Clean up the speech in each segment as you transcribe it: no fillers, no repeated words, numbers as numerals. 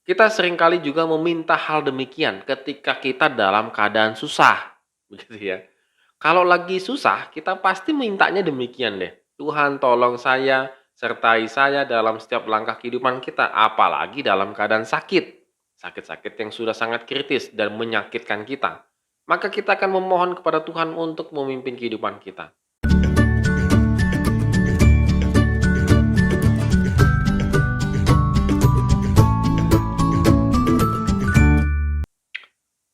Kita seringkali juga meminta hal demikian ketika kita dalam keadaan susah, begitu ya. Kalau lagi susah, kita pasti mintanya demikian deh. Tuhan tolong saya, sertai saya dalam setiap langkah kehidupan kita, apalagi dalam keadaan sakit. Sakit-sakit yang sudah sangat kritis dan menyakitkan kita. Maka kita akan memohon kepada Tuhan untuk memimpin kehidupan kita.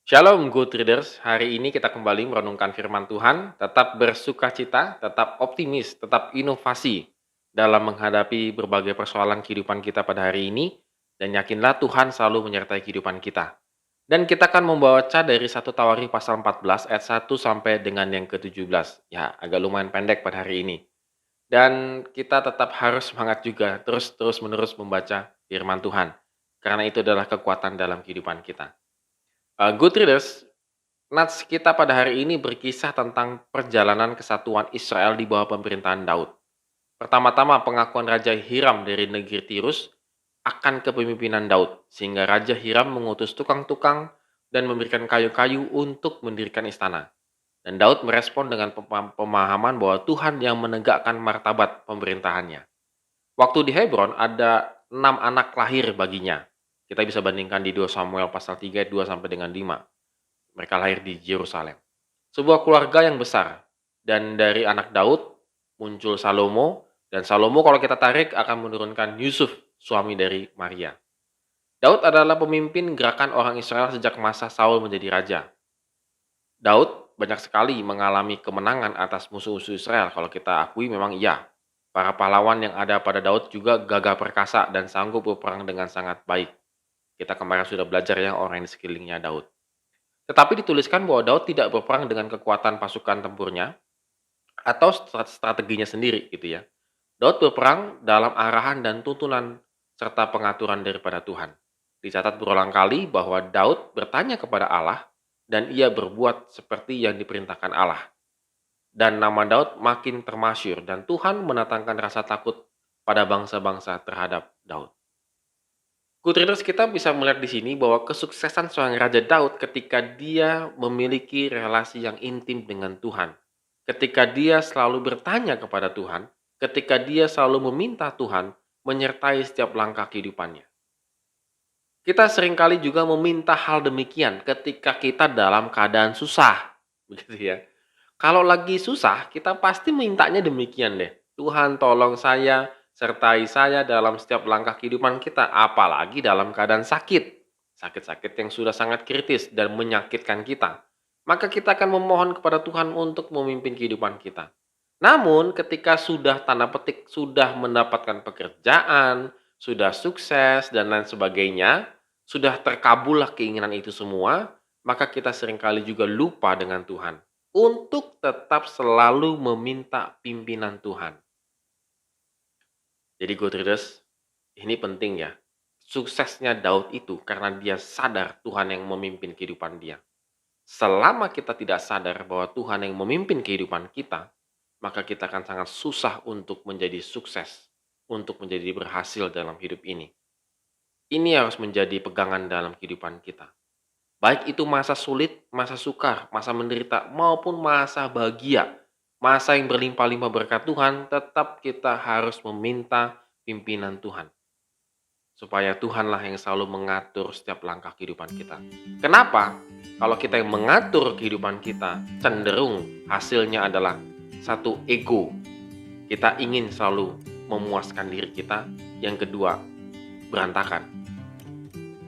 Shalom good readers, hari ini kita kembali merenungkan firman Tuhan, tetap bersukacita, tetap optimis, tetap inovasi dalam menghadapi berbagai persoalan kehidupan kita pada hari ini, dan yakinlah Tuhan selalu menyertai kehidupan kita. Dan kita akan membaca dari 1 Tawarikh pasal 14 ayat 1 sampai dengan yang ke-17. Ya, agak lumayan pendek pada hari ini. Dan kita tetap harus semangat juga terus menerus membaca firman Tuhan. Karena itu adalah kekuatan dalam kehidupan kita. Good readers, nats kita pada hari ini berkisah tentang perjalanan kesatuan Israel di bawah pemerintahan Daud. Pertama-tama pengakuan Raja Hiram dari negeri Tirus akan kepemimpinan Daud, sehingga Raja Hiram mengutus tukang-tukang dan memberikan kayu-kayu untuk mendirikan istana. Dan Daud merespon dengan pemahaman bahwa Tuhan yang menegakkan martabat pemerintahannya. Waktu di Hebron ada 6 anak lahir baginya. Kita bisa bandingkan di 2 Samuel pasal 3 ayat 2 sampai dengan 5. Mereka lahir di Yerusalem. Sebuah keluarga yang besar. Dan dari anak Daud muncul Salomo. Dan Salomo kalau kita tarik akan menurunkan Yusuf, suami dari Maria. Daud adalah pemimpin gerakan orang Israel sejak masa Saul menjadi raja. Daud banyak sekali mengalami kemenangan atas musuh-musuh Israel. Kalau kita akui memang iya. Para pahlawan yang ada pada Daud juga gagah perkasa dan sanggup berperang dengan sangat baik. Kita kemarin sudah belajar ya orang di sekelilingnya Daud. Tetapi dituliskan bahwa Daud tidak berperang dengan kekuatan pasukan tempurnya atau strateginya sendiri gitu ya. Daud berperang dalam arahan dan tuntunan serta pengaturan daripada Tuhan. Dicatat berulang kali bahwa Daud bertanya kepada Allah dan ia berbuat seperti yang diperintahkan Allah. Dan nama Daud makin termasyur dan Tuhan mendatangkan rasa takut pada bangsa-bangsa terhadap Daud. Good readers, kita bisa melihat di sini bahwa kesuksesan seorang Raja Daud ketika dia memiliki relasi yang intim dengan Tuhan. Ketika dia selalu bertanya kepada Tuhan, ketika dia selalu meminta Tuhan menyertai setiap langkah kehidupannya. Kita seringkali juga meminta hal demikian ketika kita dalam keadaan susah. Begitu ya. Kalau lagi susah, kita pasti mintanya demikian deh. Tuhan tolong saya, sertai saya dalam setiap langkah kehidupan kita, apalagi dalam keadaan sakit. Sakit-sakit yang sudah sangat kritis dan menyakitkan kita. Maka kita akan memohon kepada Tuhan untuk memimpin kehidupan kita. Namun ketika sudah tanda petik, sudah mendapatkan pekerjaan, sudah sukses dan lain sebagainya, sudah terkabullah keinginan itu semua, maka kita seringkali juga lupa dengan Tuhan. Untuk tetap selalu meminta pimpinan Tuhan. Jadi good readers, ini penting ya. Suksesnya Daud itu karena dia sadar Tuhan yang memimpin kehidupan dia. Selama kita tidak sadar bahwa Tuhan yang memimpin kehidupan kita, maka kita akan sangat susah untuk menjadi sukses, untuk menjadi berhasil dalam hidup ini. Ini harus menjadi pegangan dalam kehidupan kita. Baik itu masa sulit, masa sukar, masa menderita, maupun masa bahagia. Masa yang berlimpah-limpah berkat Tuhan, tetap kita harus meminta pimpinan Tuhan. Supaya Tuhanlah yang selalu mengatur setiap langkah kehidupan kita. Kenapa? Kalau kita yang mengatur kehidupan kita, cenderung hasilnya adalah satu ego. Kita ingin selalu memuaskan diri kita. Yang kedua, berantakan.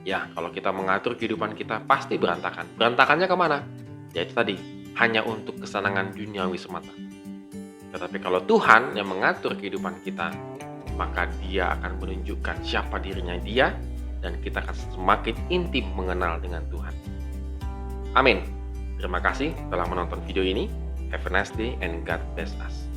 Ya, kalau kita mengatur kehidupan kita pasti berantakan. Berantakannya kemana? Ya itu tadi, hanya untuk kesenangan duniawi semata. Tetapi kalau Tuhan yang mengatur kehidupan kita, maka Dia akan menunjukkan siapa dirinya Dia, dan kita akan semakin intim mengenal dengan Tuhan. Amin. Terima kasih telah menonton video ini. Have a nice day and God bless us.